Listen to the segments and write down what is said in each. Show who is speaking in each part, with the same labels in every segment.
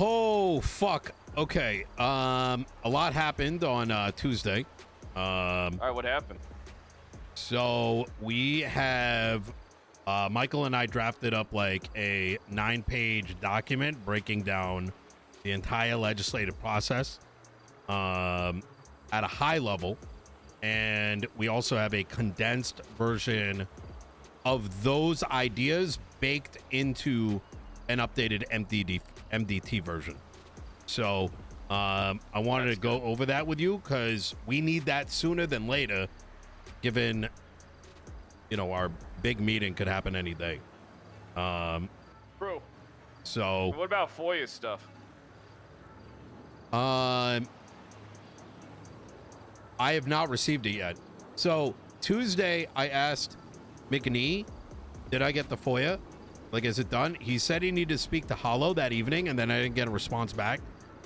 Speaker 1: Oh, fuck. Okay. A lot happened on Tuesday.
Speaker 2: All right, what happened?
Speaker 1: So we have Michael and I drafted up like a 9-page document breaking down the entire legislative process at a high level. And we also have a condensed version of those ideas baked into an updated MDT version. So I wanted to go over that with you because we need that sooner than later, given, you know, our big meeting could happen any day.
Speaker 2: Bro.
Speaker 1: So
Speaker 2: What about FOIA stuff?
Speaker 1: I have not received it yet. So Tuesday, I asked McNee, did I get the FOIA? Like, is it done? He said he needed to speak to Hollow that evening, and then I didn't get a response back.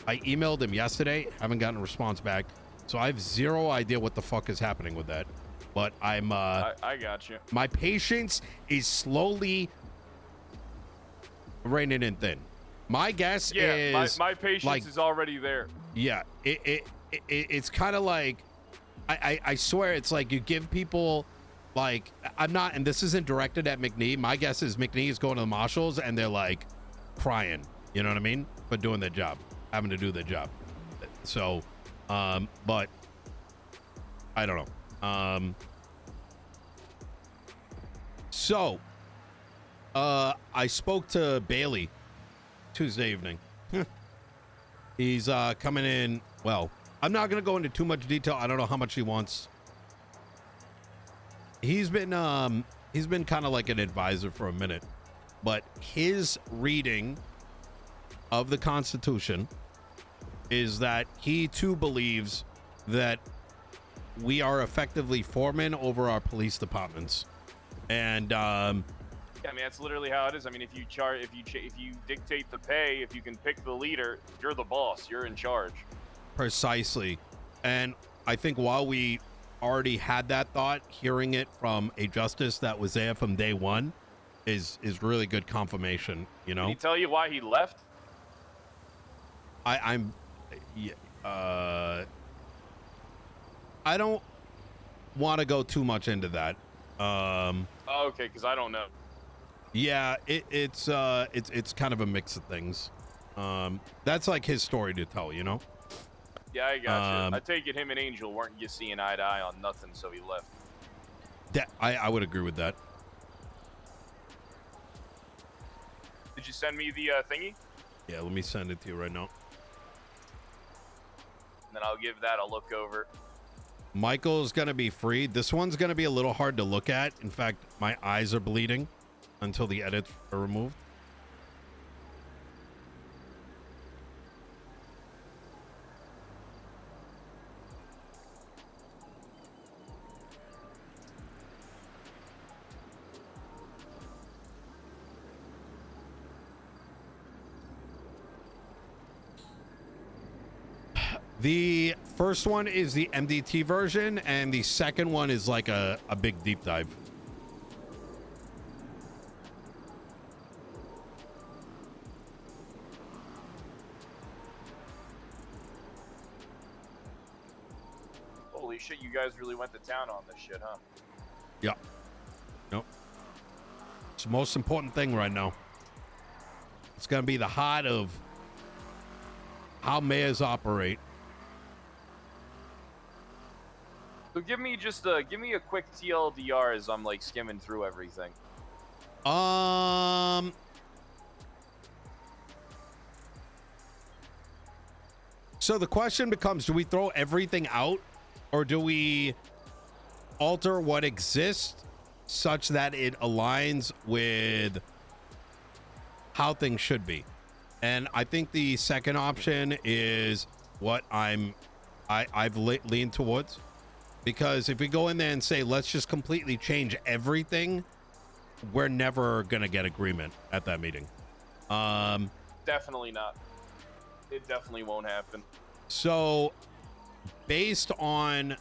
Speaker 1: I emailed him yesterday, haven't gotten a response back. So I have zero idea what the fuck is happening with that. But I'm
Speaker 2: I got you.
Speaker 1: My patience is slowly reining in thin. My guess is
Speaker 2: my patience is already there.
Speaker 1: Yeah, it's kind of like I swear it's like you give people like I'm not, and this isn't directed at McNee. My guess is McNee is going to the Marshals and they're like crying, you know what I mean, for doing their job, having to do their job. So but I don't know. So I spoke to Bailey Tuesday evening. He's coming in. Well, I'm not going to go into too much detail. I don't know how much he wants. He's been kind of like an advisor for a minute, but his reading of the Constitution is that he too believes that we are effectively foremen over our police departments. And
Speaker 2: yeah, I mean, that's literally how it is. I mean, if you dictate the pay, if you can pick the leader, you're the boss. You're in charge.
Speaker 1: Precisely. And I think while we already had that thought, hearing it from a justice that was there from day one is really good confirmation, you know?
Speaker 2: Did he tell you why he left?
Speaker 1: I don't want to go too much into that.
Speaker 2: Okay, because I don't know.
Speaker 1: Yeah, it's kind of a mix of things. That's like his story to tell, you know?
Speaker 2: Yeah, I got you. I take it him and Angel weren't just seeing eye to eye on nothing, so he left.
Speaker 1: I would agree with that.
Speaker 2: Did you send me the thingy?
Speaker 1: Yeah, let me send it to you right now.
Speaker 2: And then I'll give that a look over.
Speaker 1: Michael's going to be free. This one's going to be a little hard to look at. In fact, my eyes are bleeding until the edits are removed. The first one is the MDT version, and the second one is like a big deep dive.
Speaker 2: Holy shit, you guys really went to town on this shit, huh?
Speaker 1: Yeah. Nope. It's the most important thing right now. It's going to be the heart of how mayors operate.
Speaker 2: So give me a quick TLDR as I'm like skimming through everything.
Speaker 1: So the question becomes, do we throw everything out or do we alter what exists such that it aligns with how things should be? And I think the second option is what I've leaned towards. Because if we go in there and say, let's just completely change everything, we're never going to get agreement at that meeting.
Speaker 2: Definitely not. It definitely won't happen.
Speaker 1: So, based on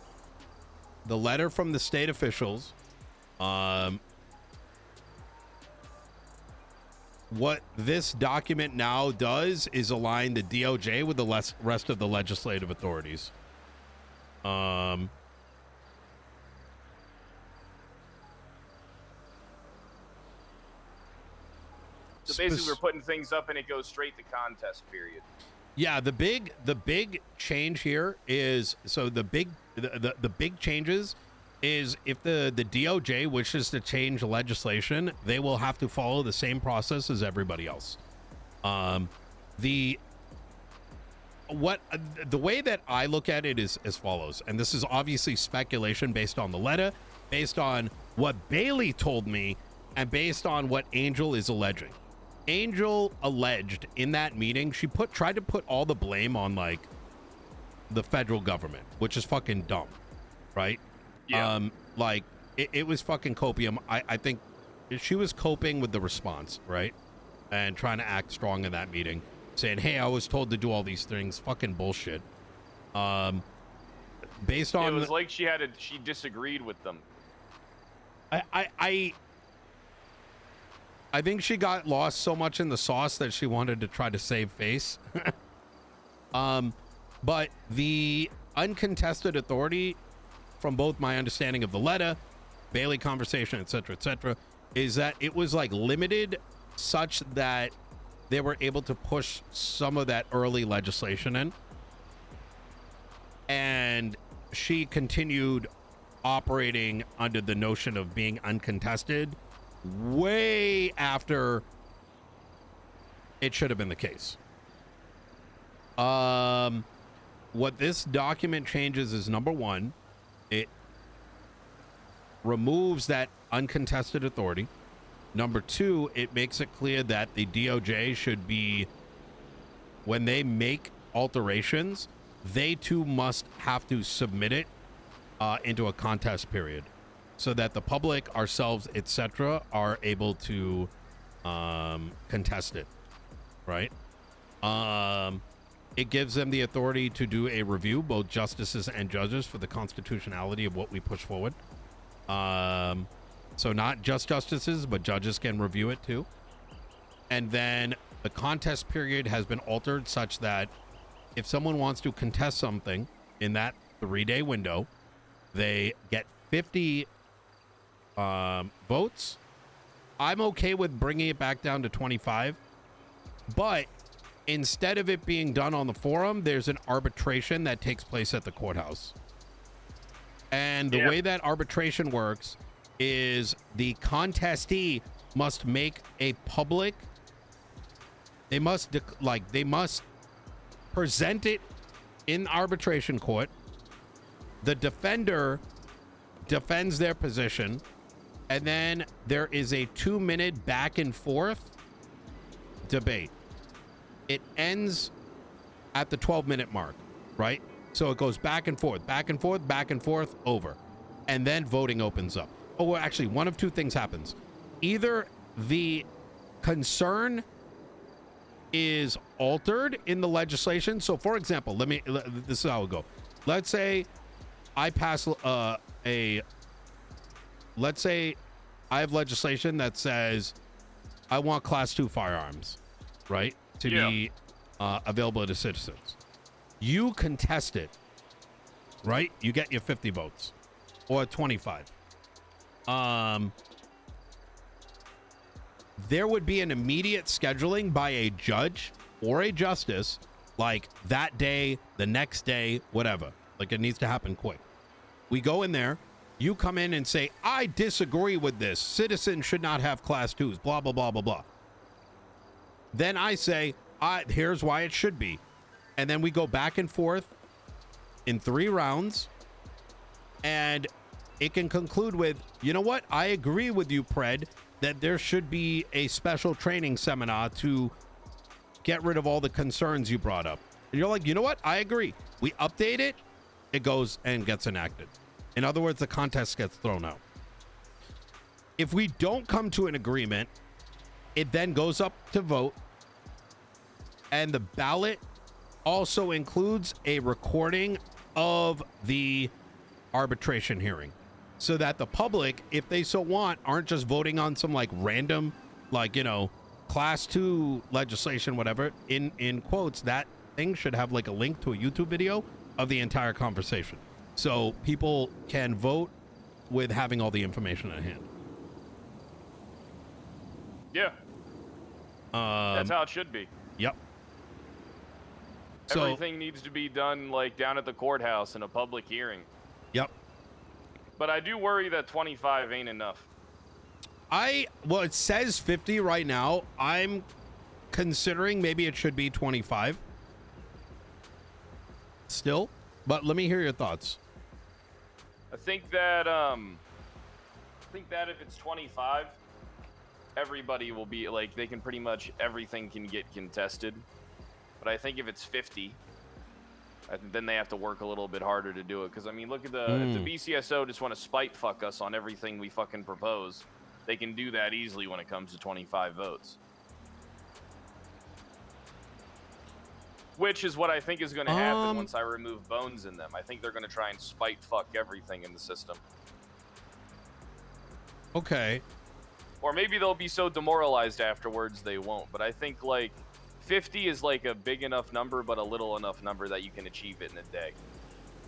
Speaker 1: the letter from the state officials, what this document now does is align the DOJ with the rest of the legislative authorities.
Speaker 2: So basically, we're putting things up, and it goes straight to contest period.
Speaker 1: Yeah, the big change here is the big changes is if the DOJ wishes to change legislation, they will have to follow the same process as everybody else. The way that I look at it is as follows, and this is obviously speculation based on the letter, based on what Bailey told me, and based on what Angel is alleging. Angel alleged in that meeting, she tried to put all the blame on like the federal government, which is fucking dumb, right?
Speaker 2: Yeah.
Speaker 1: Like it was fucking copium. I think she was coping with the response, right? And trying to act strong in that meeting, saying, hey, I was told to do all these things. Fucking bullshit. Based on,
Speaker 2: it was like she disagreed with them.
Speaker 1: I think she got lost so much in the sauce that she wanted to try to save face. But the uncontested authority, from both my understanding of the letter, Bailey conversation, etc., is that it was like limited such that they were able to push some of that early legislation in. And she continued operating under the notion of being uncontested way after it should have been the case. What this document changes is, number one, it removes that uncontested authority. Number two, it makes it clear that the DOJ should be, when they make alterations, they too must have to submit it into a contest period, so that the public, ourselves, etc., are able to contest it, right? It gives them the authority to do a review, both justices and judges, for the constitutionality of what we push forward. So not just justices, but judges can review it too. And then the contest period has been altered such that if someone wants to contest something in that 3-day window, they get 50 votes. I'm okay with bringing it back down to 25, but instead of it being done on the forum, there's an arbitration that takes place at the courthouse. And the way that arbitration works is the contestee must make a public, they must present it in arbitration court. The defender defends their position, and then there is a 2-minute back and forth debate. It ends at the 12-minute mark, right? So it goes back and forth, back and forth, back and forth, over. And then voting opens up. Oh, well, actually, one of two things happens. Either the concern is altered in the legislation. So, for example, this is how it will go. Let's say I pass let's say I have legislation that says I want Class 2 firearms, right, to be available to citizens. You contest it, right? You get your 50 votes or 25. There would be an immediate scheduling by a judge or a justice, like that day, the next day, whatever. Like, it needs to happen quick. We go in there, you come in and say, I disagree with this. Citizens should not have Class 2s, blah, blah, blah, blah, blah. Then I say, here's why it should be. And then we go back and forth in 3 rounds, and it can conclude with, you know what? I agree with you, Pred, that there should be a special training seminar to get rid of all the concerns you brought up. And you're like, you know what? I agree. We update it. It goes and gets enacted. In other words, the contest gets thrown out. If we don't come to an agreement, it then goes up to vote. And the ballot also includes a recording of the arbitration hearing, so that the public, if they so want, aren't just voting on some like random, like, you know, class 2 legislation, whatever, in quotes, that thing should have like a link to a YouTube video of the entire conversation, so people can vote with having all the information at hand.
Speaker 2: Yeah. That's how it should be.
Speaker 1: Yep. So,
Speaker 2: everything needs to be done like down at the courthouse in a public hearing.
Speaker 1: Yep.
Speaker 2: But I do worry that 25 ain't enough.
Speaker 1: Well, it says 50 right now. I'm considering maybe it should be 25 still, but let me hear your thoughts.
Speaker 2: I think that if it's 25, everybody will be like, they can pretty much, everything can get contested. But I think if it's 50, then they have to work a little bit harder to do it. Because I mean, look at if the BCSO just want to spite fuck us on everything we fucking propose, they can do that easily when it comes to 25 votes. Which is what I think is going to happen once I remove bones in them. I think they're going to try and spite fuck everything in the system.
Speaker 1: Okay.
Speaker 2: Or maybe they'll be so demoralized afterwards they won't. But I think like 50 is like a big enough number, but a little enough number that you can achieve it in a day.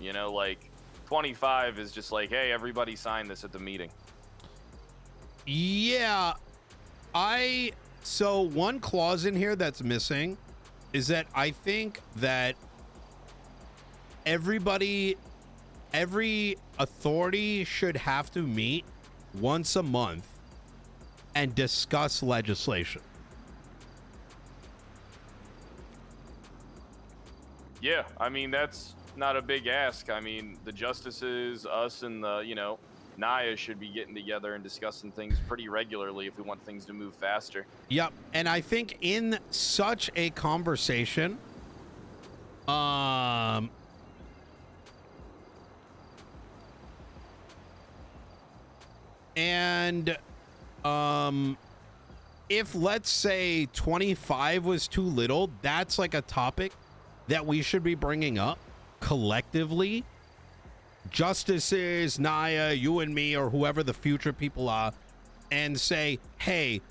Speaker 2: You know, like 25 is just like, hey, everybody sign this at the meeting.
Speaker 1: Yeah. So one clause in here that's missing is that I think that every authority should have to meet once a month and discuss legislation.
Speaker 2: Yeah, I mean, that's not a big ask. I mean, the justices, us, and the, Naya should be getting together and discussing things pretty regularly if we want things to move faster.
Speaker 1: Yep, and I think in such a conversation, if let's say 25 was too little, that's like a topic that we should be bringing up collectively. Justices, Naya, you and me, or whoever the future people are, and say, hey,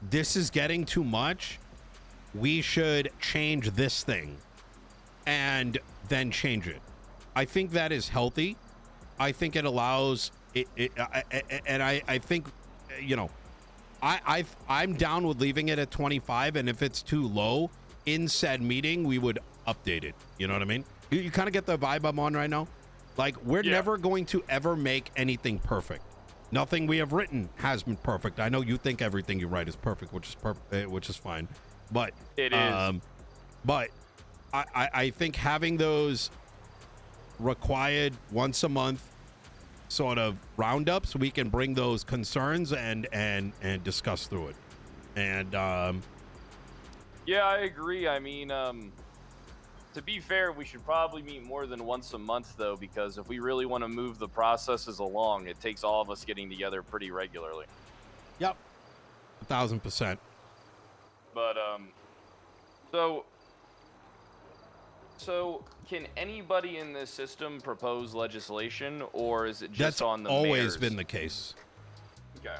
Speaker 1: this is getting too much. We should change this thing, and then change it. I think that is healthy. I think it allows it, and I think, I'm down with leaving it at 25, and if it's too low in said meeting, we would update it. You know what I mean? You kind of get the vibe I'm on right now. Like, we're never going to ever make anything perfect. Nothing we have written has been perfect. I know you think everything you write is perfect, which is fine. But
Speaker 2: it is.
Speaker 1: But I think having those required once a month sort of roundups, we can bring those concerns and discuss through it. And
Speaker 2: yeah, I agree. I mean, to be fair, we should probably meet more than once a month, though, because if we really want to move the processes along, it takes all of us getting together pretty regularly.
Speaker 1: Yep. 1,000%.
Speaker 2: But, so can anybody in this system propose legislation, or is it just on the
Speaker 1: always
Speaker 2: mayors?
Speaker 1: Been the case.
Speaker 2: Okay.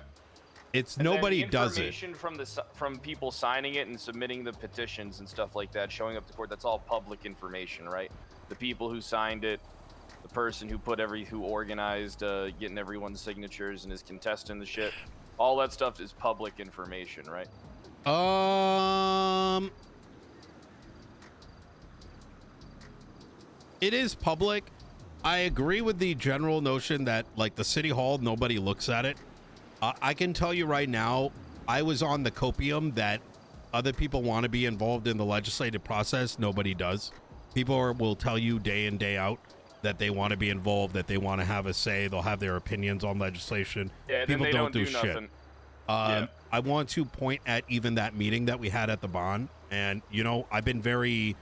Speaker 1: It's
Speaker 2: and
Speaker 1: nobody does it.
Speaker 2: Information from people signing it and submitting the petitions and stuff like that, showing up to court, that's all public information, right? The people who signed it, the person who organized getting everyone's signatures and is contesting the shit, all that stuff is public information, right?
Speaker 1: It is public. I agree with the general notion that, like, the city hall, nobody looks at it. I can tell you right now, I was on the copium that other people want to be involved in the legislative process. Nobody does. People will tell you day in, day out that they want to be involved, that they want to have a say. They'll have their opinions on legislation.
Speaker 2: Yeah,
Speaker 1: people
Speaker 2: then they don't do
Speaker 1: shit.
Speaker 2: nothing.
Speaker 1: I want to point at even that meeting that we had at the Bond. And, I've been very,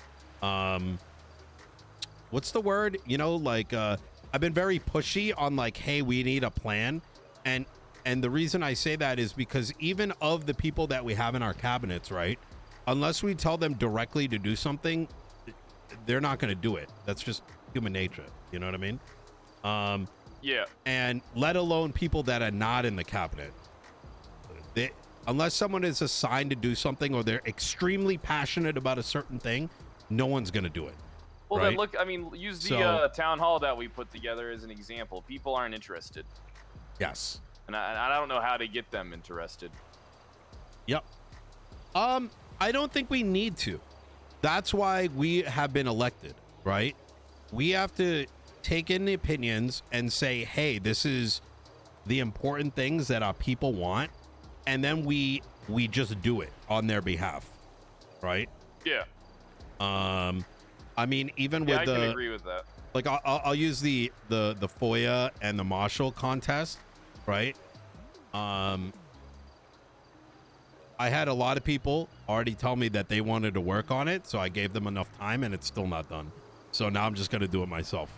Speaker 1: what's the word? I've been very pushy on, like, hey, we need a plan. And the reason I say that is because even of the people that we have in our cabinets, right, unless we tell them directly to do something, they're not going to do it. That's just human nature. You know what I mean?
Speaker 2: Yeah.
Speaker 1: And let alone people that are not in the cabinet. Unless someone is assigned to do something or they're extremely passionate about a certain thing, no one's going to do it.
Speaker 2: Well,
Speaker 1: right?
Speaker 2: then look, I mean, use the
Speaker 1: So-
Speaker 2: town hall that we put together as an example. People aren't interested.
Speaker 1: Yes.
Speaker 2: And I don't know how to get them interested.
Speaker 1: Yep. I don't think we need to. That's why we have been elected, right? We have to take in the opinions and say, hey, this is the important things that our people want, and then we just do it on their behalf, right?
Speaker 2: Yeah.
Speaker 1: I mean, even with
Speaker 2: I
Speaker 1: the,
Speaker 2: can agree with that.
Speaker 1: like, I'll use the FOIA and the Marshal contest, right? I had a lot of people already tell me that they wanted to work on it, so I gave them enough time, and it's still not done. So now I'm just gonna do it myself.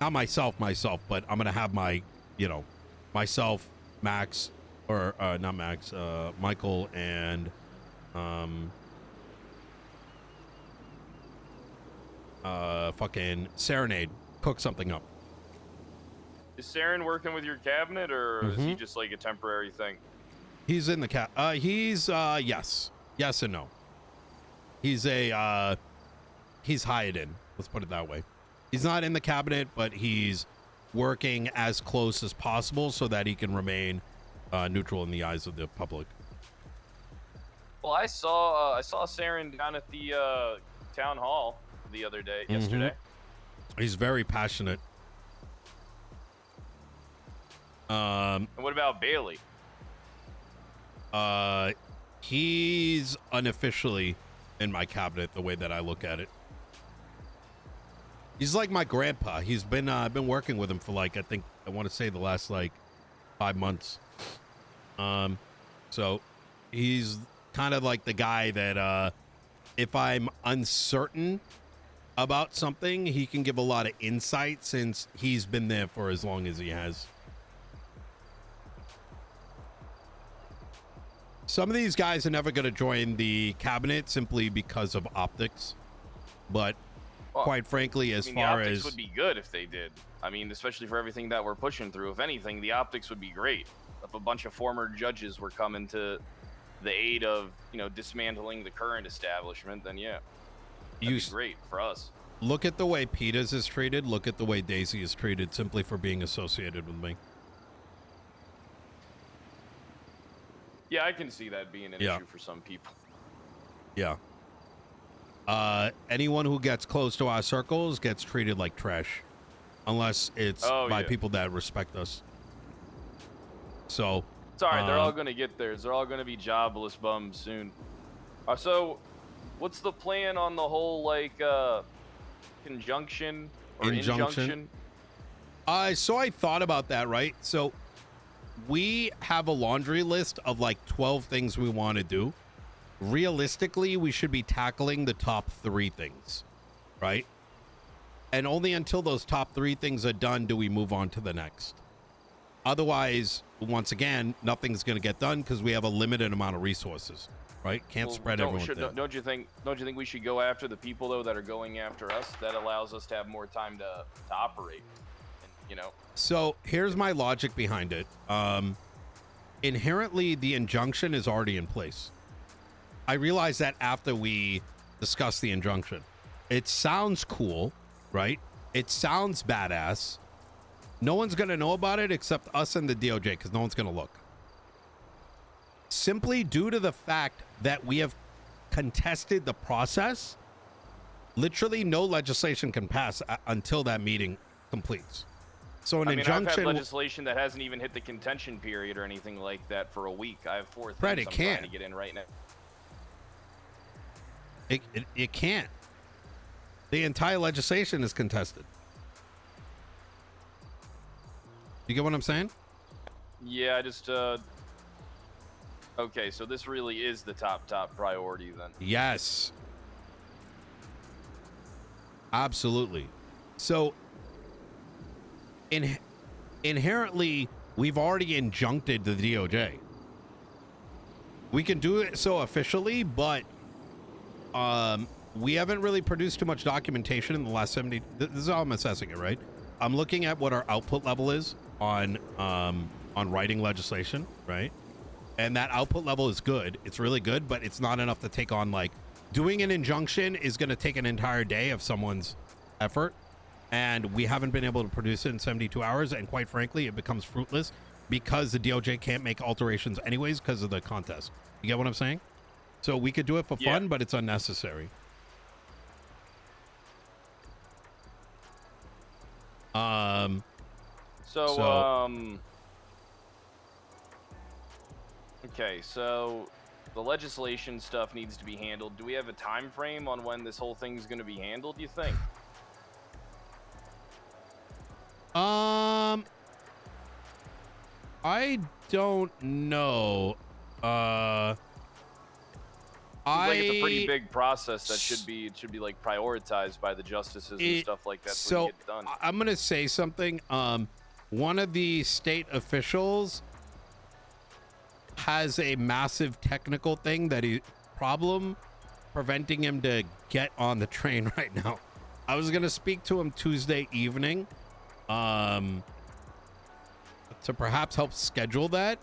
Speaker 1: Not myself, but I'm gonna have my, myself, Max, or not Max, Michael, and fucking Serenade cook something up.
Speaker 2: Is Saren working with your cabinet, or is he just like a temporary thing?
Speaker 1: He's in the he's yes and no. He's hired in, let's put it that way. He's not in the cabinet, but he's working as close as possible so that he can remain neutral in the eyes of the public.
Speaker 2: Well, I saw Saren down at the town hall the other day, yesterday.
Speaker 1: He's very passionate.
Speaker 2: And what about Bailey?
Speaker 1: He's unofficially in my cabinet the way that I look at it. He's like my grandpa. He's been working with him for like, I want to say the last like 5 months. So he's kind of like the guy that if I'm uncertain about something, he can give a lot of insight since he's been there for as long as he has. Some of these guys are never going to join the cabinet simply because of optics, but quite frankly, as far
Speaker 2: the optics
Speaker 1: as
Speaker 2: would be good if they did. I mean, especially for everything that we're pushing through. If anything, the optics would be great. If a bunch of former judges were coming to the aid of, dismantling the current establishment, then yeah, that'd be great for us.
Speaker 1: Look at the way Peters is treated. Look at the way Daisy is treated simply for being associated with me.
Speaker 2: Yeah, I can see that being an issue for some people.
Speaker 1: Yeah. Anyone who gets close to our circles gets treated like trash, unless it's by people that respect us. So
Speaker 2: it's all right. They're all going to get theirs. They're all going to be jobless bums soon. So, what's the plan on the whole conjunction or injunction?
Speaker 1: So I thought about that, right? So we have a laundry list of like 12 things we want to do. Realistically, we should be tackling the top 3 things, right? And only until those top 3 things are done do we move on to the next. Otherwise, once again, nothing's going to get done because we have a limited amount of resources, right? Can't spread everyone thin.
Speaker 2: Don't you think we should go after the people though that are going after us? That allows us to have more time to operate. And,
Speaker 1: So here's my logic behind it. Inherently, the injunction is already in place. I realized that after we discussed the injunction. It sounds cool, right? It sounds badass. No one's going to know about it except us and the DOJ because no one's going to look. Simply due to the fact that we have contested the process, literally no legislation can pass until that meeting completes. So injunction.
Speaker 2: I've had legislation that hasn't even hit the contention period or anything like that for a week. I have 4 things I'm trying to get in right now.
Speaker 1: It can't. The entire legislation is contested. You get what I'm saying?
Speaker 2: Yeah, I just okay, so this really is the top priority then.
Speaker 1: Yes. Absolutely. So inherently, we've already injuncted the DOJ. We can do it so officially, but we haven't really produced too much documentation in the last 70. This is how I'm assessing it, right? I'm looking at what our output level is on writing legislation, right? and that output level is good. It's really good, but it's not enough to take on, like, doing an injunction is going to take an entire day of someone's effort, and we haven't been able to produce it in 72 hours, and quite frankly, it becomes fruitless because the DOJ can't make alterations anyways because of the contest. You get what I'm saying? So we could do it for fun, but it's unnecessary.
Speaker 2: Okay, so the legislation stuff needs to be handled. Do we have a time frame on when this whole thing's going to be handled, do you think?
Speaker 1: I don't know.
Speaker 2: It's a pretty big process that should be like prioritized by the justices and stuff like that. So get done.
Speaker 1: I'm gonna say something. One of the state officials has a massive technical thing problem preventing him to get on the train right now. I was gonna speak to him Tuesday evening, to perhaps help schedule that.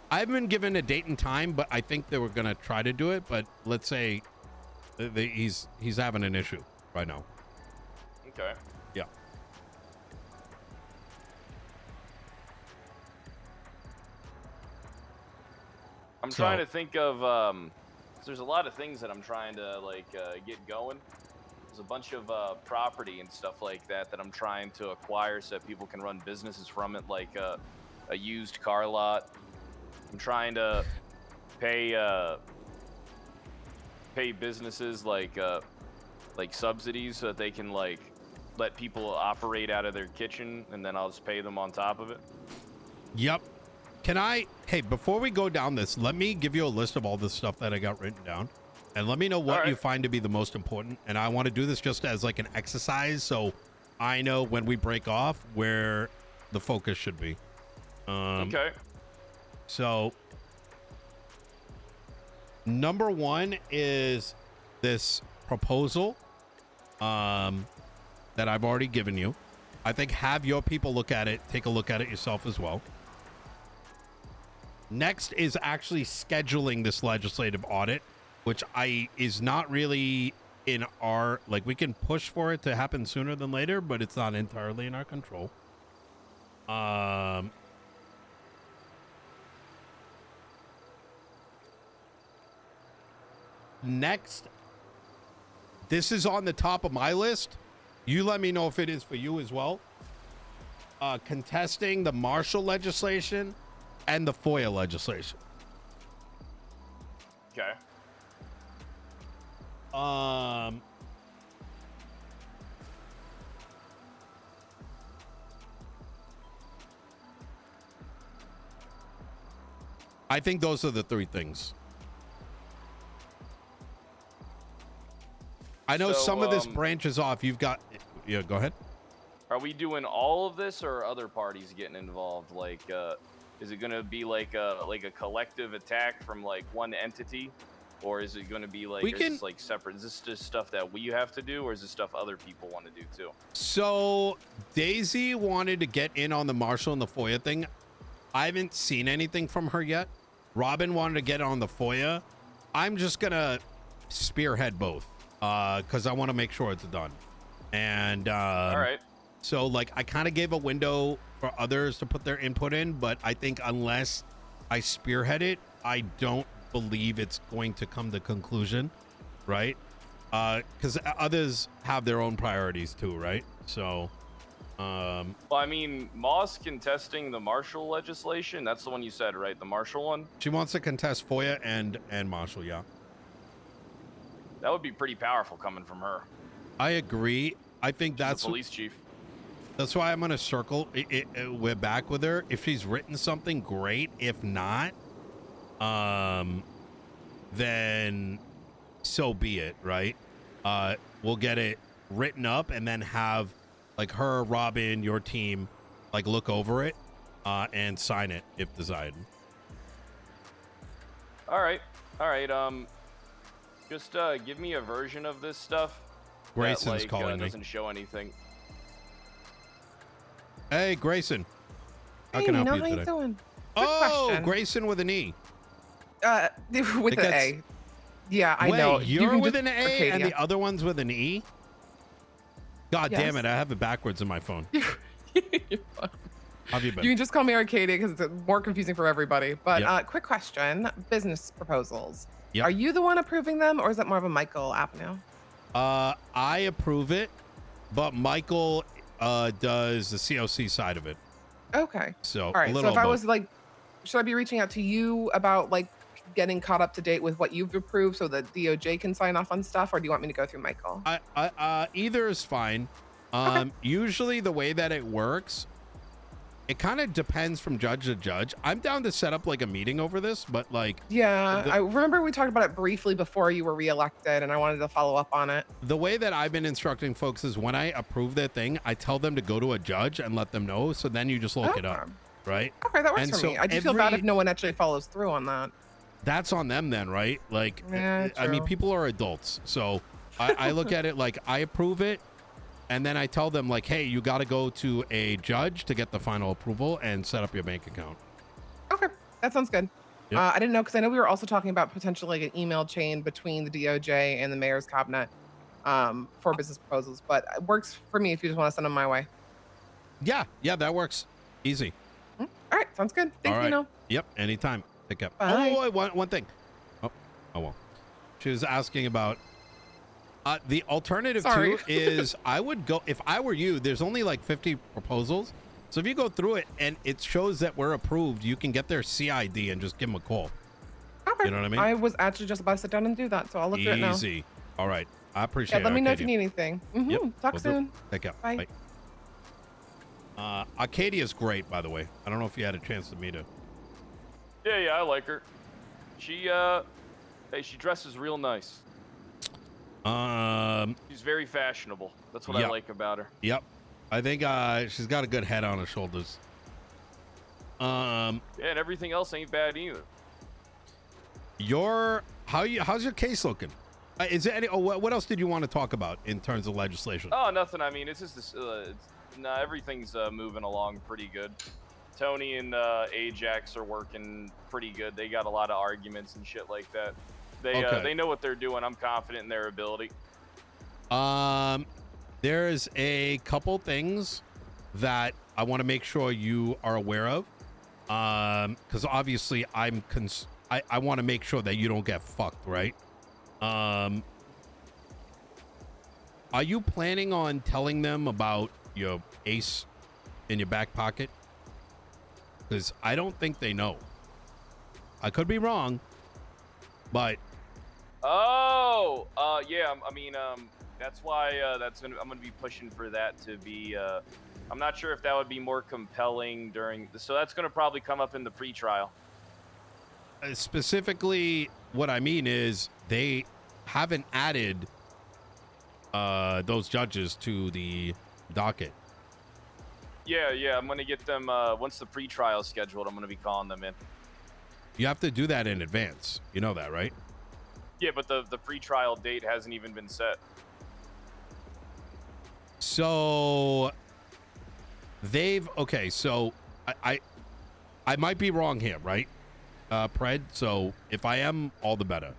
Speaker 1: I haven't been given a date and time, but I think they were gonna try to do it. But let's say he's having an issue right now.
Speaker 2: Okay.
Speaker 1: Yeah.
Speaker 2: I'm trying to think of there's a lot of things that I'm trying to get going. There's a bunch of property and stuff like that I'm trying to acquire so that people can run businesses from it, like a used car lot. I'm trying to pay businesses like subsidies so that they can let people operate out of their kitchen, and then I'll just pay them on top of it.
Speaker 1: Yep. Hey, before we go down this, let me give you a list of all the stuff that I got written down, and let me know what you find to be the most important. And I want to do this just as like an exercise, so I know when we break off where the focus should be.
Speaker 2: Okay.
Speaker 1: So, number one is this proposal that I've already given you. I think have your people look at it, take a look at it yourself as well. Next is actually scheduling this legislative audit, which is not really in our, we can push for it to happen sooner than later, but it's not entirely in our control. Next, this is on the top of my list. You let me know if it is for you as well. Contesting the Marshall legislation and the FOIA legislation.
Speaker 2: Okay.
Speaker 1: I think those are the three things. I know some of this branches off. You've got, yeah, go ahead.
Speaker 2: Are we doing all of this, or are other parties getting involved? Is it going to be like a collective attack from one entity, or is it going to be separate? Is this just stuff that we have to do, or is this stuff other people want to do too?
Speaker 1: So Daisy wanted to get in on the Marshall and the FOIA thing. I haven't seen anything from her yet. Robin wanted to get on the FOIA. I'm just gonna spearhead both because I want to make sure it's done. And
Speaker 2: all right.
Speaker 1: So I kind of gave a window for others to put their input in, but I think unless I spearhead it, I don't believe it's going to come to conclusion, right? Because others have their own priorities too, right? So,
Speaker 2: well, I mean, Moss contesting the Marshall legislation, that's the one you said, right? The Marshall one?
Speaker 1: She wants to contest FOIA and Marshall, yeah.
Speaker 2: That would be pretty powerful coming from her.
Speaker 1: I agree. I think that's
Speaker 2: the police chief.
Speaker 1: That's why I'm going to circle we're back with her. If she's written something, great. If not, then so be it, right? We'll get it written up and then have her, Robin, your team, look over it and sign it if desired.
Speaker 2: All right. Just give me a version of this stuff.
Speaker 1: Grayson's calling me.
Speaker 2: Doesn't show anything.
Speaker 1: Hey, Grayson. How
Speaker 3: Hey,
Speaker 1: can I
Speaker 3: Nino,
Speaker 1: help you
Speaker 3: how
Speaker 1: today?
Speaker 3: you doing? quick question.
Speaker 1: Grayson with an E.
Speaker 3: With
Speaker 1: It
Speaker 3: an
Speaker 1: gets-
Speaker 3: A. Yeah, I
Speaker 1: Wait,
Speaker 3: know.
Speaker 1: you're
Speaker 3: can
Speaker 1: with
Speaker 3: just-
Speaker 1: an A
Speaker 3: Arcadia.
Speaker 1: and the other one's with an E? God damn
Speaker 3: Yes.
Speaker 1: it, I have it backwards in my phone.
Speaker 3: You're fine.
Speaker 1: How have you been?
Speaker 3: You can just call me Arcadia because it's more confusing for everybody. But
Speaker 1: Yep.
Speaker 3: quick question: business proposals.
Speaker 1: Yep.
Speaker 3: Are you the one approving them, or is that more of a Michael avenue?
Speaker 1: I approve it, but Michael does the COC side of it.
Speaker 3: Okay.
Speaker 1: So
Speaker 3: All right.
Speaker 1: a
Speaker 3: So
Speaker 1: little
Speaker 3: if I
Speaker 1: of
Speaker 3: was
Speaker 1: both.
Speaker 3: like, should I be reaching out to you about like getting caught up to date with what you've approved so that DOJ can sign off on stuff, or do you want me to go through Michael?
Speaker 1: Either is fine.
Speaker 3: Okay.
Speaker 1: Usually the way that it works, it kind of depends from judge to judge. I'm down to set up like a meeting over this, but like
Speaker 3: Yeah,
Speaker 1: the-
Speaker 3: I remember we talked about it briefly before you were reelected, and I wanted to follow up on it.
Speaker 1: the way that I've been instructing folks is when I approve their thing, I tell them to go to a judge and let them know. So then you just look it up,
Speaker 3: Okay.
Speaker 1: right?
Speaker 3: Okay, that works
Speaker 1: And
Speaker 3: for
Speaker 1: so
Speaker 3: me. I do feel bad
Speaker 1: every-
Speaker 3: if no one actually follows through on that.
Speaker 1: That's on them then, right? Like,
Speaker 3: Yeah,
Speaker 1: I mean,
Speaker 3: true.
Speaker 1: people are adults. So I look at it like I approve it. And then I tell them like, hey, you got to go to a judge to get the final approval and set up your bank account.
Speaker 3: Okay, that sounds good.
Speaker 1: Yep.
Speaker 3: I didn't know because I know we were also talking about potentially like an email chain between the DOJ and the mayor's cabinet for business proposals, but it works for me if you just want to send them my way.
Speaker 1: Yeah, that works. Easy.
Speaker 3: All right, sounds good.
Speaker 1: All
Speaker 3: Thanks,
Speaker 1: right.
Speaker 3: Nino.
Speaker 1: Yep, anytime. Pick up.
Speaker 3: Bye.
Speaker 1: Oh, one thing. Oh, well. She was asking about the alternative
Speaker 3: Sorry.
Speaker 1: too is I would go, if I were you, there's only like 50 proposals. So if you go through it and it shows that we're approved, you can get their CID and just give them a call.
Speaker 3: Okay.
Speaker 1: You know what I mean?
Speaker 3: I was actually just about to sit down and do that, so I'll look through it now.
Speaker 1: Easy. All right. I appreciate
Speaker 3: Yeah,
Speaker 1: it.
Speaker 3: let me know if
Speaker 1: Arcadia.
Speaker 3: you need anything. Mhm.
Speaker 1: Yep,
Speaker 3: Talk
Speaker 1: will do.
Speaker 3: soon.
Speaker 1: Take care.
Speaker 3: Bye.
Speaker 1: Arcadia's great, by the way. I don't know if you had a chance to meet her.
Speaker 2: Yeah, I like her. She hey, she dresses real nice. She's very fashionable. That's what I
Speaker 1: Yep.
Speaker 2: like about her.
Speaker 1: Yep. I think she's got a good head on her shoulders.
Speaker 2: Yeah, and everything else ain't bad either.
Speaker 1: How's your case looking? Is there any? Oh, what else did you want to talk about in terms of legislation?
Speaker 2: Oh, nothing. I mean, it's just this. Everything's moving along pretty good. Tony and Ajax are working pretty good. They got a lot of arguments and shit like that. They know what they're doing. I'm confident in their ability.
Speaker 1: There's a couple things that I want to make sure you are aware of. Because obviously I want to make sure that you don't get fucked, right? Are you planning on telling them about your ace in your back pocket? Because I don't think they know. I could be wrong, but
Speaker 2: Oh, yeah. I mean, that's why I'm gonna be pushing for that to be. I'm not sure if that would be more compelling during. So that's gonna probably come up in the pre-trial.
Speaker 1: specifically what I mean is they haven't added those judges to the docket.
Speaker 2: Yeah. I'm gonna get them once the pre-trial is scheduled. I'm gonna be calling them in.
Speaker 1: You have to do that in advance. You know that, right?
Speaker 2: Yeah, but the pre-trial date hasn't even been set.
Speaker 1: So so I might be wrong here, right? Pred, so if I am, all the better.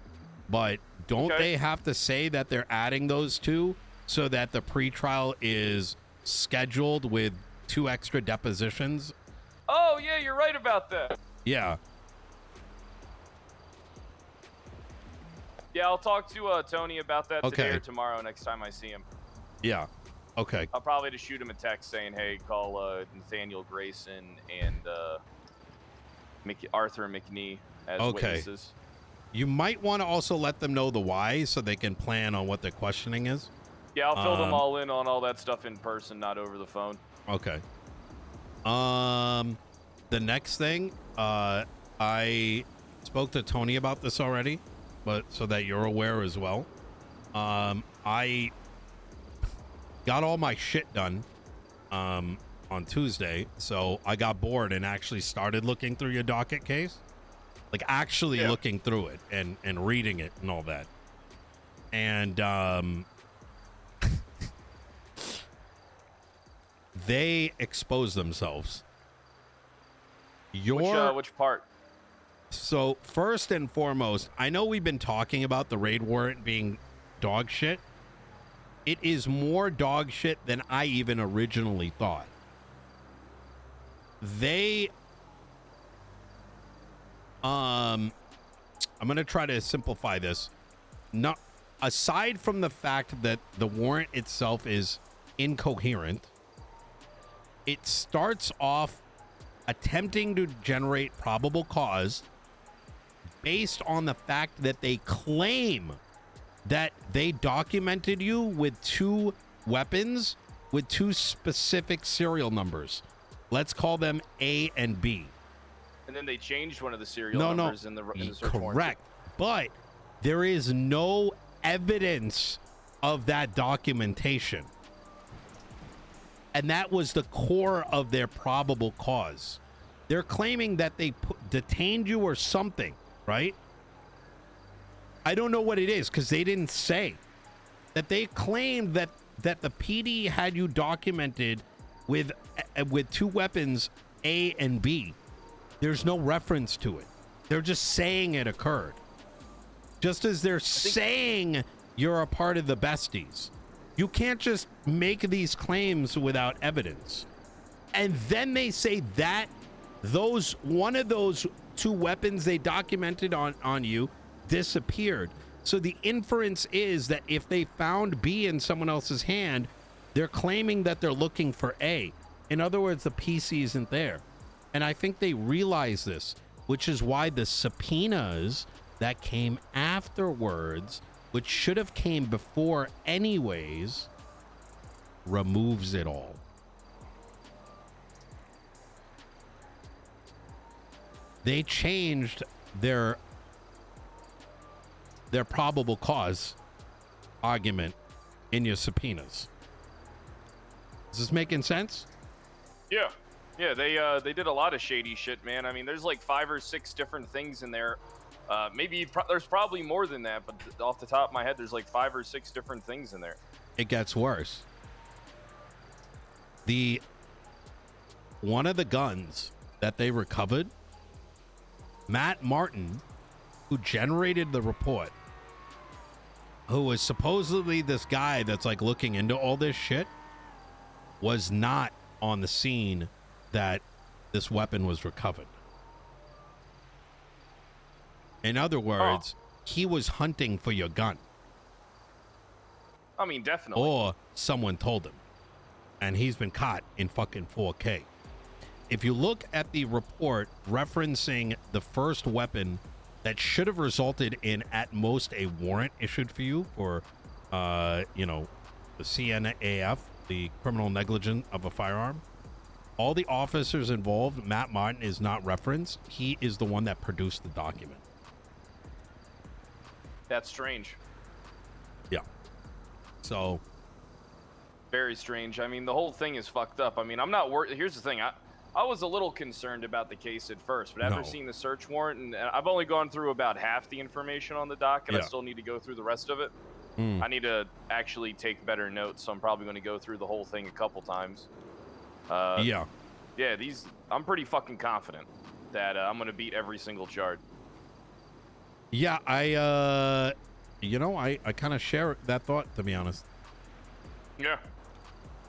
Speaker 1: But don't
Speaker 2: Okay.
Speaker 1: they have to say that they're adding those two so that the pretrial is scheduled with 2 extra depositions?
Speaker 2: Oh yeah, you're right about that.
Speaker 1: Yeah.
Speaker 2: Yeah, I'll talk to Tony about that today
Speaker 1: Okay.
Speaker 2: or tomorrow next time I see him.
Speaker 1: Yeah. Okay.
Speaker 2: I'll probably just shoot him a text saying, hey, call Nathaniel Grayson and Arthur McNee as
Speaker 1: Okay.
Speaker 2: witnesses.
Speaker 1: You might want to also let them know the why so they can plan on what their questioning is.
Speaker 2: Yeah, I'll fill them all in on all that stuff in person, not over the phone.
Speaker 1: Okay. The next thing, I spoke to Tony about this already, but so that you're aware as well. I got all my shit done on Tuesday, so I got bored and actually started looking through your docket case. Like actually looking through it and reading it and all that. And they expose themselves.
Speaker 2: Which part?
Speaker 1: So first and foremost, I know we've been talking about the raid warrant being dog shit. It is more dog shit than I even originally thought. I'm going to try to simplify this. Not aside from the fact that the warrant itself is incoherent, it starts off attempting to generate probable cause based on the fact that they claim that they documented you with 2 weapons with 2 specific serial numbers. Let's call them A and B.
Speaker 2: And then they changed one of the serial numbers in the search warrant.
Speaker 1: Correct. But there is no evidence of that documentation. And that was the core of their probable cause. They're claiming that they detained you or something, right? I don't know what it is because they didn't say. That they claimed that the PD had you documented with 2 weapons, A and B. There's no reference to it. They're just saying it occurred. Just as they're saying you're a part of the besties. You can't just make these claims without evidence. And then they say that one of those 2 weapons they documented on you disappeared. So the inference is that if they found B in someone else's hand, they're claiming that they're looking for A. In other words, the PC isn't there. And I think they realize this, which is why the subpoenas that came afterwards, which should have came before anyways, removes it all. They changed their probable cause argument in your subpoenas. Is this making sense?
Speaker 2: Yeah. Yeah, they did a lot of shady shit, man. I mean, there's like 5 or 6 different things in there. There's probably more than that, but off the top of my head, there's like 5 or 6 different things in there.
Speaker 1: It gets worse. One of the guns that they recovered, Matt Martin, who generated the report, who was supposedly this guy that's like looking into all this shit, was not on the scene that this weapon was recovered. In other words, he was hunting for your gun.
Speaker 2: I mean, definitely.
Speaker 1: Or someone told him. And he's been caught in fucking 4K. If you look at the report referencing the first weapon that should have resulted in at most a warrant issued for you for, the CNAF, the criminal negligence of a firearm, all the officers involved, Matt Martin is not referenced. He is the one that produced the document.
Speaker 2: That's strange.
Speaker 1: Yeah. So.
Speaker 2: Very strange. I mean, the whole thing is fucked up. I mean, I'm not worried. Here's the thing. I was a little concerned about the case at first, but after seeing the search warrant, and I've only gone through about half the information on the doc, and I still need to go through the rest of it. I need to actually take better notes, so I'm probably going to go through the whole thing a couple times. Yeah, I'm pretty fucking confident that I'm going to beat every single charge.
Speaker 1: Yeah, I kind of share that thought, to be honest.
Speaker 2: Yeah,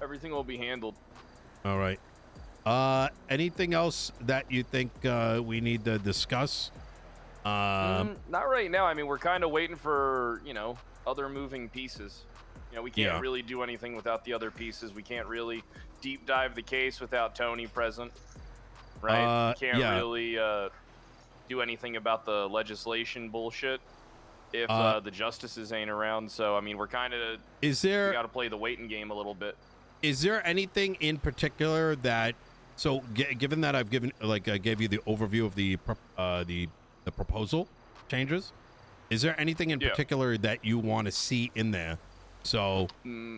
Speaker 2: everything will be handled.
Speaker 1: All right. Anything else that you think we need to discuss?
Speaker 2: Not right now. I mean, we're kind of waiting for, other moving pieces. We can't really do anything without the other pieces. We can't really deep dive the case without Tony present, right? We can't really do anything about the legislation bullshit if the justices ain't around. So, I mean, we're kind of... we got to play the waiting game a little bit.
Speaker 1: Is there anything in particular that... So, given that I gave you the overview of the proposal changes, is there anything in particular that you want to see in there? So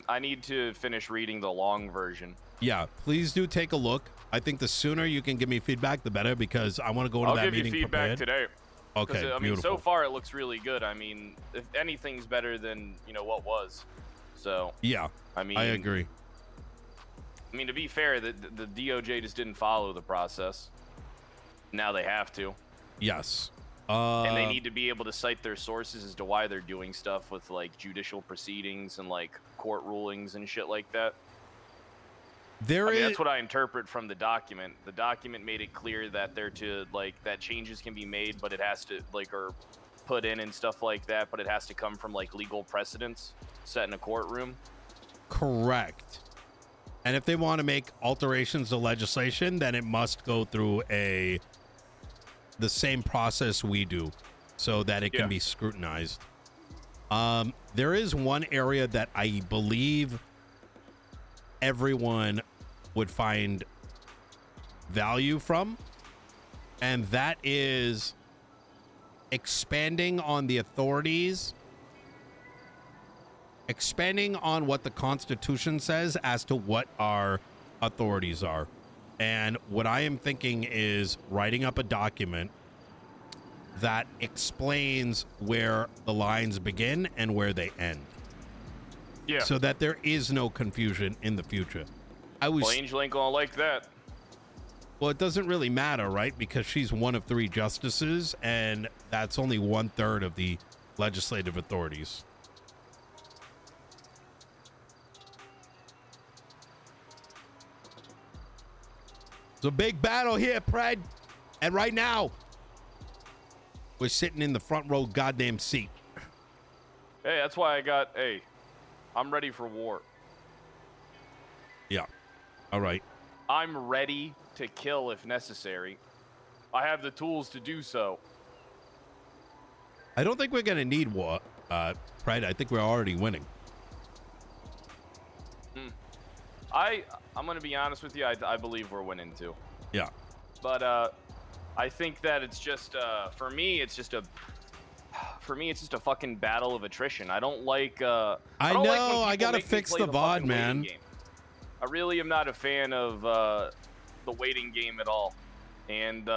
Speaker 2: I need to finish reading the long version.
Speaker 1: Yeah, please do take a look. I think the sooner you can give me feedback, the better, because I want to go into that meeting prepared.
Speaker 2: I'll give you feedback today.
Speaker 1: Okay,
Speaker 2: I mean, so far it looks really good. I mean, if anything's better than what was. So
Speaker 1: yeah, I agree.
Speaker 2: I mean, to be fair, the DOJ just didn't follow the process. Now they have to.
Speaker 1: Yes.
Speaker 2: And they need to be able to cite their sources as to why they're doing stuff with like judicial proceedings and like court rulings and shit like that. That's what I interpret from the document. The document made it clear that they're to like that changes can be made, but it has to like or put in and stuff like that, but it has to come from like legal precedents set in a courtroom.
Speaker 1: Correct. And if they want to make alterations to legislation, then it must go through the same process we do so that it can be scrutinized. There is one area that I believe everyone would find value from, and that is expanding on the authorities, expanding on what the Constitution says as to what our authorities are. And what I am thinking is writing up a document that explains where the lines begin and where they end.
Speaker 2: Yeah.
Speaker 1: So that there is no confusion in the future.
Speaker 2: Well, Angel ain't gonna like that.
Speaker 1: Well, it doesn't really matter, right? Because she's one of 3 justices, and that's only 1/3 of the legislative authorities. It's a big battle here, Pred. And right now, we're sitting in the front row goddamn seat.
Speaker 2: Hey, that's why I'm ready for war.
Speaker 1: Yeah. All right.
Speaker 2: I'm ready to kill if necessary. I have the tools to do so.
Speaker 1: I don't think we're going to need war, Pred. I think we're already winning.
Speaker 2: I'm going to be honest with you. I believe we're winning too.
Speaker 1: Yeah.
Speaker 2: But I think that it's just for me it's just a fucking battle of attrition. I don't like
Speaker 1: I know, I got to fix the VOD, man.
Speaker 2: I really am not a fan of the waiting game at all. And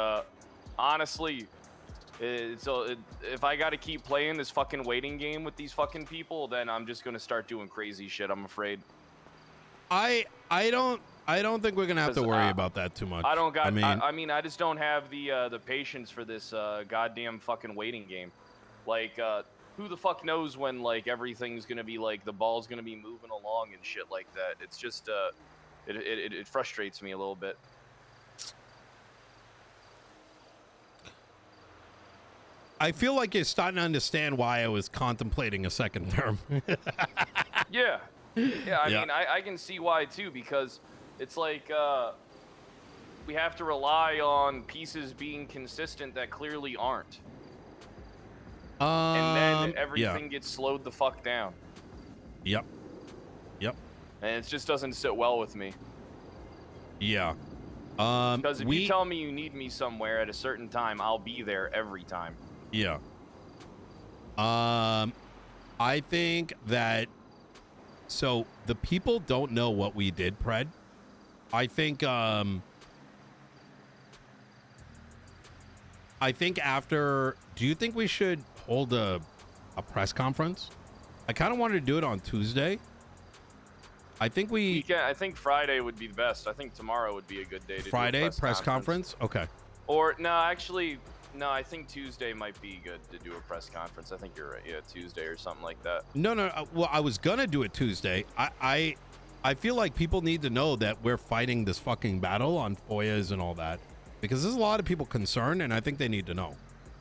Speaker 2: honestly, if I got to keep playing this fucking waiting game with these fucking people, then I'm just going to start doing crazy shit, I'm afraid.
Speaker 1: I don't think we're gonna have to worry about that too much.
Speaker 2: I just don't have the patience for this goddamn fucking waiting game. Like, who the fuck knows when like everything's gonna be like the ball's gonna be moving along and shit like that. It's just it frustrates me a little bit.
Speaker 1: I feel like you're starting to understand why I was contemplating a second term.
Speaker 2: Yeah. Yeah, I mean, I can see why too, because it's like we have to rely on pieces being consistent that clearly aren't. And then everything gets slowed the fuck down.
Speaker 1: Yep.
Speaker 2: And it just doesn't sit well with me.
Speaker 1: Yeah.
Speaker 2: Because if you tell me you need me somewhere at a certain time, I'll be there every time.
Speaker 1: Yeah. I think that so the people don't know what we did, Pred. I think after, do you think we should hold a press conference? I kind of wanted to do it on Tuesday. I think
Speaker 2: I think Friday would be the best. I think tomorrow would be a good day to
Speaker 1: Friday
Speaker 2: do a
Speaker 1: press conference. Okay.
Speaker 2: Or no, actually, no. I think Tuesday might be good to do a press conference. I think you're right. Yeah, Tuesday or something like that.
Speaker 1: No. Well, I was gonna do it Tuesday. I feel like people need to know that we're fighting this fucking battle on FOIAs and all that, because there's a lot of people concerned, and I think they need to know.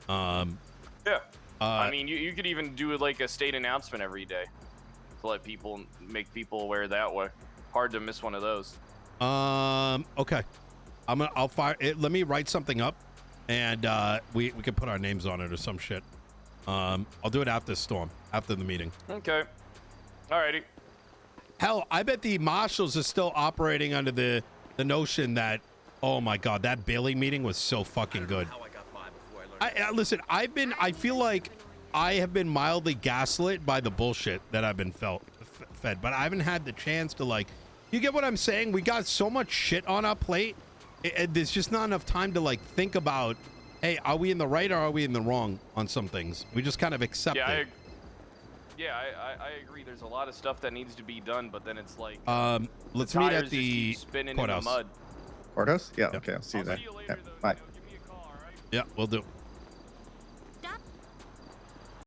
Speaker 2: Yeah. I mean, you could even do like a state announcement every day to let people make people aware that way. Hard to miss one of those.
Speaker 1: Okay. I'll fire it. Let me write something up, and we can put our names on it or some shit. I'll do it after Storm, after the meeting.
Speaker 2: Okay. Alrighty.
Speaker 1: Hell, I bet the Marshals are still operating under the notion that, oh my God, that Bailey meeting was so fucking good. Listen, I feel like I have been mildly gaslit by the bullshit that I've been fed, but I haven't had the chance to, like, you get what I'm saying? We got so much shit on our plate. There's just not enough time to, like, think about, hey, are we in the right or are we in the wrong on some things? We just kind of accept it.
Speaker 2: I agree. There's a lot of stuff that needs to be done, but then it's like,
Speaker 1: let's meet at the
Speaker 2: spinning
Speaker 1: courthouse.
Speaker 2: in the mud.
Speaker 4: Courthouse? Yeah, okay, I'll see you there.
Speaker 2: See you later,
Speaker 4: Yeah,
Speaker 2: though,
Speaker 4: bye.
Speaker 2: Nino. Give me a call,
Speaker 1: Yeah, we'll do.